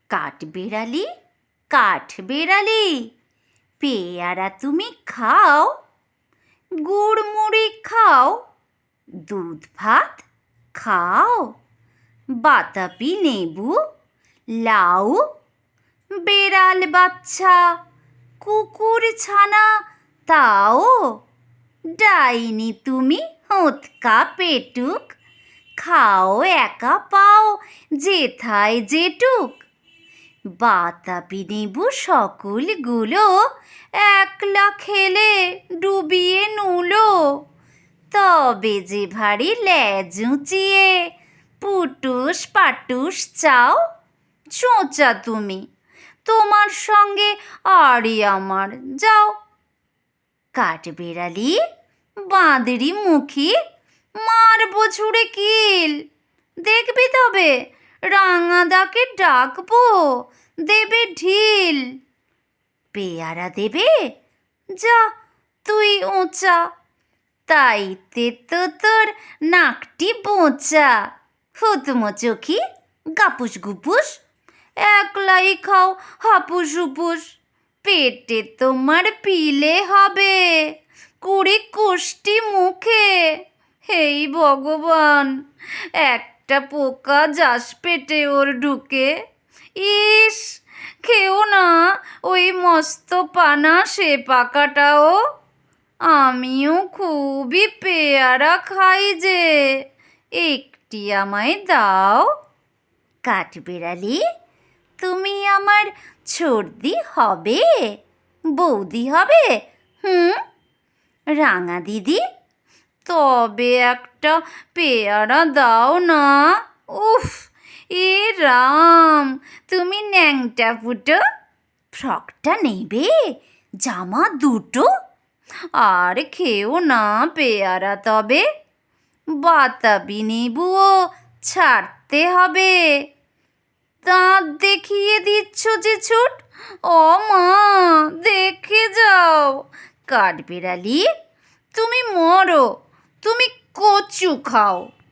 কাঠবেড়ালি, কাঠবেড়ালি, পেয়ারা তুমি খাও, গুড় মুড়ি খাও, দুধ ভাত খাও, বাতাবি লেবু, লাউ, বেড়াল বাচ্চা, কুকুর ছানা তাও, ডাইনি তুমি হোঁতকা পেটুক, খাও একা পাও যেথায় যেটুক। বাতাবি লেবু সকলগুলো একলা খেলে ডুবিয়ে নুলো, তবে যে ভারী লেজ উঁচিয়ে পুটুস পাটুস চাও, চোঁচা তুমি, তোমার সঙ্গে আরে আমার যাও। কাঠবেড়ালি, বাঁদরি মুখী, মারবো ছুঁড়ে কিল, দেখবি তবে রাঙাদাকে ডাকবো, দেবে ঢিল। পেয়ারা দেবে, যা তুই উঁচা, তাইতে তো তোর নাকটি বোঁচা। হুতুমো চোখি, গাপুস গুপুস, একলাই খাও হাপুস হুপুস, পেটে তোমার পিলে হবে 20 কোষ্টি মুখে। হেই ভগবান, একটা পোকা যাস পেটে ওর ঢুকে। ইস, খেও না ওই মস্ত পানা সে পাকাটাও। আমিও খুবই পেয়ারা খাই যে, একটি আমায় দাও। কাঠবেড়ালি, তুমি আমার ছর্দি হবে, বৌদি হবে, রাঙা দিদি, তবে একটা পেয়ারা দাও না। উফ, এ রাম, তুমি ন্যাংটা ফুটো, ফ্রকটা নেবে, জামা দুটো, আর খেও না পেয়ারা তবে, বাতাবি লেবুও ছাড়তে হবে। দাঁত দেখিয়ে দিচ্ছ যে ছুট, ও মা দেখে যাও। কাঠবেড়ালি, তুমি মরো, তুমি কচু খাও।